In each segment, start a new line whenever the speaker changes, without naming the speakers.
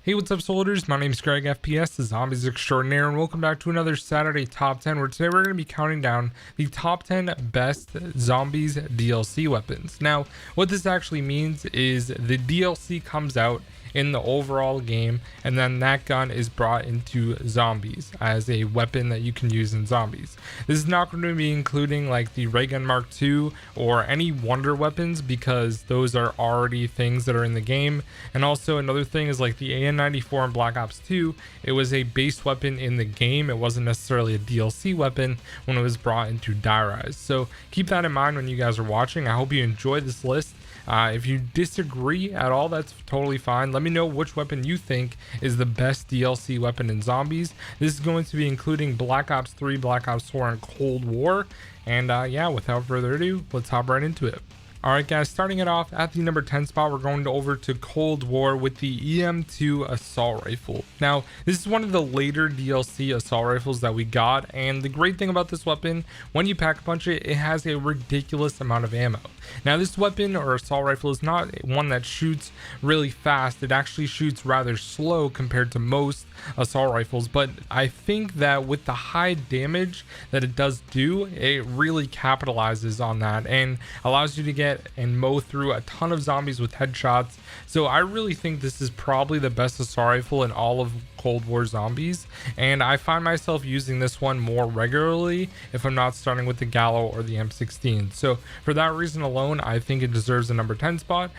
Hey, what's up, soldiers? My name is GregFPS, the Zombies Extraordinaire, and welcome back to another Saturday Top 10, where today we're going to be counting down the top 10 best Zombies DLC weapons. Now, what this actually means is the DLC comes out in the overall game, and then that gun is brought into Zombies as a weapon that you can use in Zombies. This is not going to be including like the Ray Gun Mark II or any wonder weapons, because those are already things that are in the game. And also another thing is like the AN-94 in Black Ops 2, it was a base weapon in the game. It wasn't necessarily a DLC weapon when it was brought into Die Rise. So keep that in mind when you guys are watching. I hope you enjoy this list. If you disagree at all, that's totally fine. Let me know which weapon you think is the best DLC weapon in Zombies. This is going to be including Black Ops 3, Black Ops 4, and Cold War. And yeah, without further ado, let's hop right into it. Alright guys, starting it off at the number 10 spot, we're going over to Cold War with the EM2 assault rifle. Now, this is one of the later DLC assault rifles that we got, and the great thing about this weapon, when you pack punch it, it has a ridiculous amount of ammo. Now, this weapon or assault rifle is not one that shoots really fast. It actually shoots rather slow compared to most assault rifles, but I think that with the high damage that it does do, it really capitalizes on that and allows you to get and mow through a ton of zombies with headshots. So I really think this is probably the best assault rifle in all of Cold War Zombies, and I find myself using this one more regularly if I'm not starting with the Gallo or the M16. So for that reason alone, I think it deserves a number 10 spot.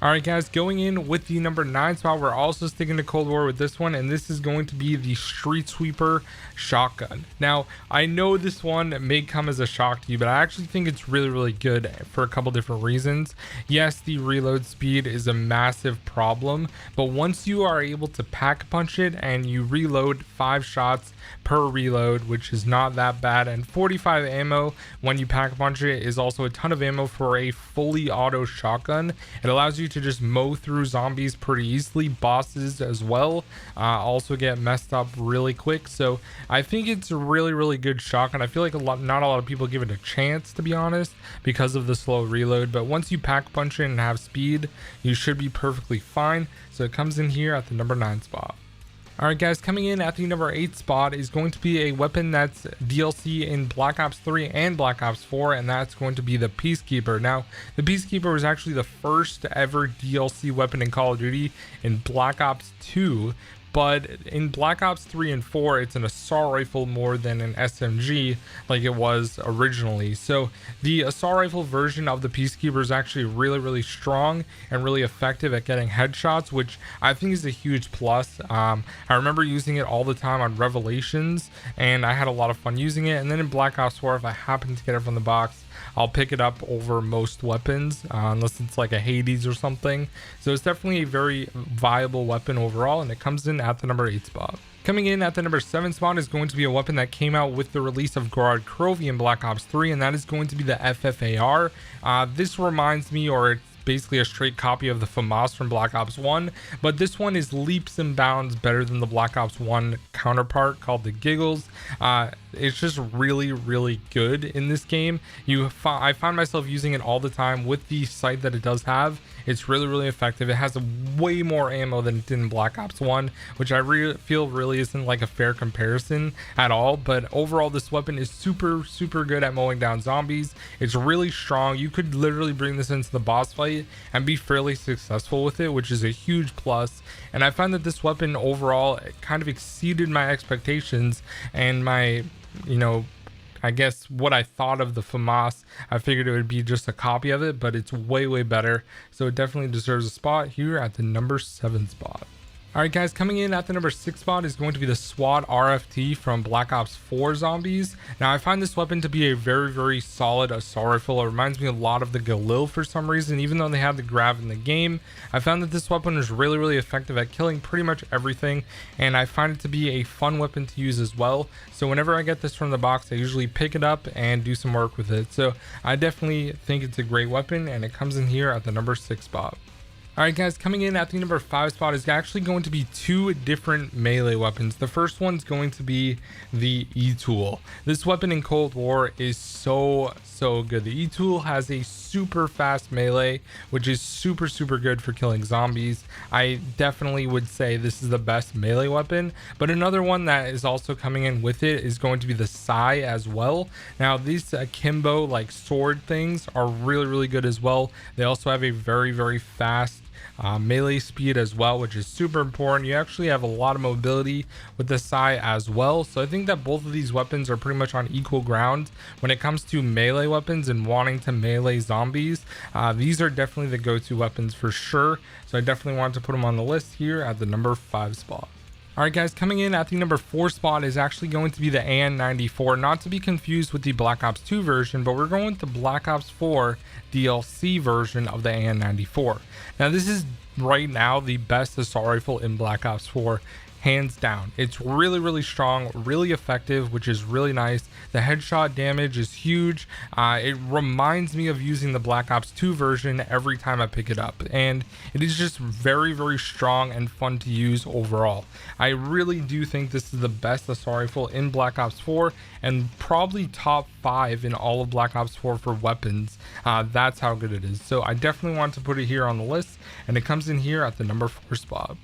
Alright guys, going in with the number 9 spot, we're also sticking to Cold War with this one, and this is going to be the Street Sweeper shotgun. Now, I know this one may come as a shock to you, but I actually think it's really good for a couple different reasons. Yes, the reload speed is a massive problem, but once you are able to pack punch it and you reload 5 shots per reload, which is not that bad, and 45 ammo when you pack punch it is also a ton of ammo for a fully auto shotgun. It allows you to just mow through zombies pretty easily. Bosses as well also get messed up really quick. So I think it's a really good shotgun. I feel like not a lot of people give it a chance, to be honest, because of the slow reload, but once you pack punch it and have speed, you should be perfectly fine. So it comes in here at the number 9 spot. Alright guys, coming in at the number 8 spot is going to be a weapon that's DLC in Black Ops 3 and Black Ops 4, and that's going to be the Peacekeeper. Now, the Peacekeeper was actually the first ever DLC weapon in Call of Duty in Black Ops 2, but in Black Ops 3 and 4, it's an assault rifle more than an SMG like it was originally. So the assault rifle version of the Peacekeeper is actually really strong and really effective at getting headshots, which I think is a huge plus. I remember using it all the time on Revelations, and I had a lot of fun using it. And then in Black Ops 4, if I happen to get it from the box, I'll pick it up over most weapons, unless it's like a Hades or something. So it's definitely a very viable weapon overall, and it comes in at the number 8 spot. Coming in at the number 7 spot is going to be a weapon that came out with the release of Guard Crovey in Black Ops 3, and that is going to be the FFAR. This reminds me, or it's basically a straight copy of the FAMAS from Black Ops 1, but this one is leaps and bounds better than the Black Ops 1 counterpart called the Giggles. It's just really good in this game. I find myself using it all the time with the sight that it does have. It's really effective. It has way more ammo than it did in Black Ops 1, which I feel really isn't like a fair comparison at all. But overall, this weapon is super good at mowing down zombies. It's really strong. You could literally bring this into the boss fight and be fairly successful with it, which is a huge plus. And I find that this weapon overall kind of exceeded my expectations and my, I guess what I thought of the FAMAS. I figured it would be just a copy of it, but it's way better. So it definitely deserves a spot here at the number 7 spot. Alright guys, coming in at the number 6 spot is going to be the Swad RFT from Black Ops 4 Zombies. Now, I find this weapon to be a very solid assault rifle. It reminds me a lot of the Galil for some reason, even though they have the grav in the game. I found that this weapon is really effective at killing pretty much everything, and I find it to be a fun weapon to use as well. So whenever I get this from the box, I usually pick it up and do some work with it. So I definitely think it's a great weapon, and it comes in here at the number 6 spot. All right, guys, coming in at the number 5 spot is actually going to be two different melee weapons. The first one's going to be the Etool. This weapon in Cold War is so good. The Etool has a super fast melee, which is super good for killing zombies. I definitely would say this is the best melee weapon, but another one that is also coming in with it is going to be the Psy as well. Now these akimbo like sword things are really good as well. They also have a very fast melee speed as well, which is super important. You actually have a lot of mobility with the Psy as well, so I think that both of these weapons are pretty much on equal ground when it comes to melee weapons and wanting to melee zombies. These are definitely the go-to weapons for sure, so I definitely want to put them on the list here at the number 5 spot. All right, guys, coming in at the number 4 spot is actually going to be the AN94, not to be confused with the Black Ops 2 version, but we're going with the Black Ops 4 DLC version of the AN94. Now, this is right now the best assault rifle in Black Ops 4, hands down. It's really strong, really effective, which is really nice. The headshot damage is huge. It reminds me of using the Black Ops 2 version every time I pick it up, and it is just very strong and fun to use overall. I really do think this is the best assault rifle in Black Ops 4 and probably top 5 in all of Black Ops 4 for weapons. That's how good it is. So I definitely want to put it here on the list, and it comes in here at the number 4 spot.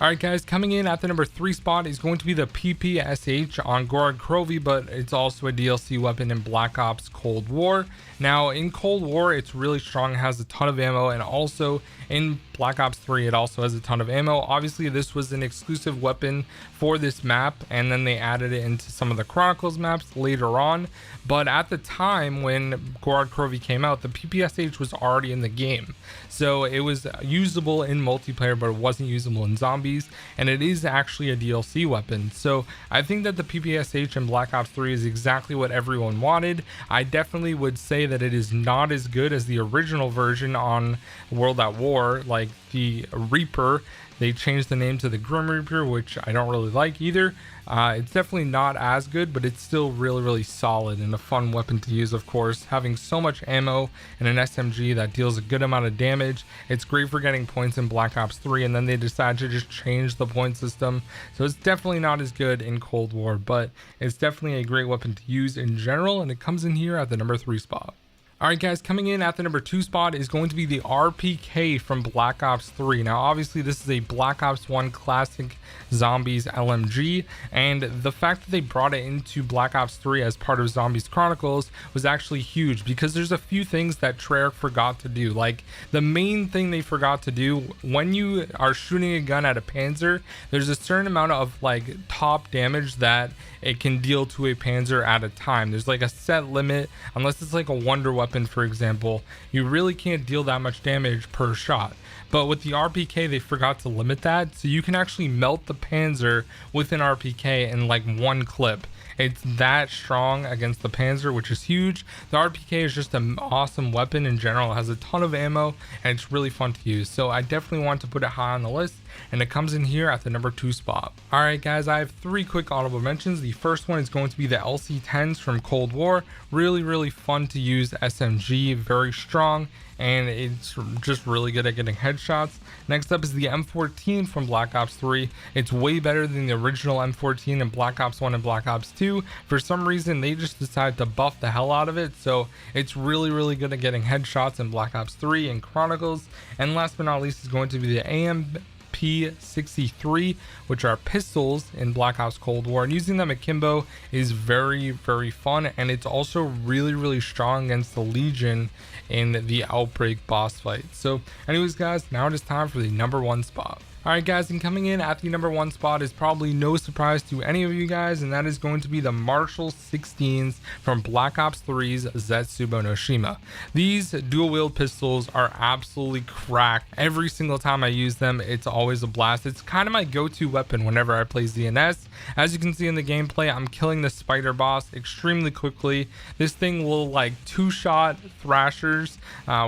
All right, guys, coming in at the number 3 spot is going to be the ppsh on Gorod Krovi, but it's also a DLC weapon in Black Ops Cold War. Now, in Cold War, it's really strong, has a ton of ammo, and also in Black Ops 3, it also has a ton of ammo. Obviously, this was an exclusive weapon for this map, and then they added it into some of the Chronicles maps later on. But at the time when Gorod Krovi came out, the ppsh was already in the game. So it was usable in multiplayer, but it wasn't usable in zombies, and it is actually a DLC weapon. So I think that the ppsh in Black Ops 3 is exactly what everyone wanted. I definitely would say that it is not as good as the original version on World at War, like the Reaper. They changed the name to the Grim Reaper, which I don't really like either. It's definitely not as good, but it's still really solid and a fun weapon to use, of course. Having so much ammo and an SMG that deals a good amount of damage, it's great for getting points in Black Ops 3, and then they decided to just change the point system. So it's definitely not as good in Cold War, but it's definitely a great weapon to use in general, and it comes in here at the number 3 spot. All right, guys, coming in at the number 2 spot is going to be the RPK from Black Ops 3. Now, obviously, this is a Black Ops 1 classic zombies LMG, and the fact that they brought it into Black Ops 3 as part of Zombies Chronicles was actually huge, because there's a few things that Treyarch forgot to do. Like, the main thing they forgot to do, when you are shooting a gun at a Panzer, there's a certain amount of like top damage that it can deal to a Panzer at a time. There's like a set limit, unless it's like a wonder weapon, for example. You really can't deal that much damage per shot. But with the RPK, they forgot to limit that, so you can actually melt the Panzer with an RPK in like one clip. It's that strong against the Panzer, which is huge. The RPK is just an awesome weapon in general. It has a ton of ammo, and it's really fun to use. So I definitely want to put it high on the list, and it comes in here at the number 2 spot. All right, guys, I have 3 quick honorable mentions. The first one is going to be the LC-10s from Cold War. Really fun to use SMG, very strong, and it's just really good at getting headshots. Next up is the M14 from Black Ops 3. It's way better than the original M14 in Black Ops 1 and Black Ops 2. For some reason, they just decided to buff the hell out of it, so it's really good at getting headshots in Black Ops 3 and Chronicles. And last but not least is going to be the MP63, which are pistols in Black Ops Cold War, and using them akimbo is very fun, and it's also really strong against the Legion in the Outbreak boss fight. So anyways, guys, now it is time for the number 1 spot. Alright, guys, and coming in at the number 1 spot is probably no surprise to any of you guys, and that is going to be the Marshall 16s from Black Ops 3's Zetsubo no Shima. These dual wield pistols are absolutely cracked. Every single time I use them, it's always a blast. It's kind of my go-to weapon whenever I play ZNS. As you can see in the gameplay, I'm killing the spider boss extremely quickly. This thing will like 2-shot thrashers,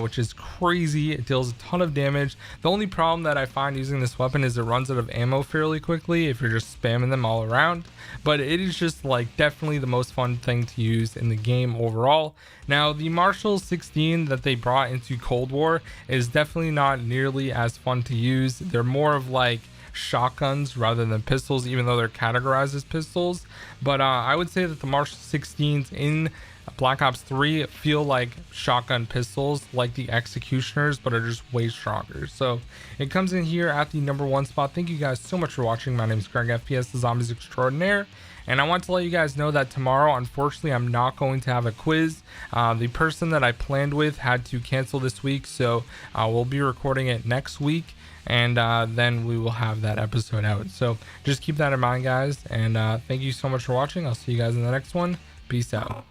which is crazy. It deals a ton of damage. The only problem that I find using this weapon weapon is it runs out of ammo fairly quickly if you're just spamming them all around, but it is just like definitely the most fun thing to use in the game overall. Now the Marshall 16 that they brought into Cold War is definitely not nearly as fun to use. They're more of like shotguns rather than pistols, even though they're categorized as pistols. But I would say that the Marshall 16s in Black Ops 3 feel like shotgun pistols, like the Executioners, but are just way stronger. So it comes in here at the #1 spot. Thank you guys so much for watching. My name is GregFPS, the Zombies Extraordinaire. And I want to let you guys know that tomorrow, unfortunately, I'm not going to have a quiz. The person that I planned with had to cancel this week, so we'll be recording it next week. And then we will have that episode out. So just keep that in mind, guys. And thank you so much for watching. I'll see you guys in the next one. Peace out.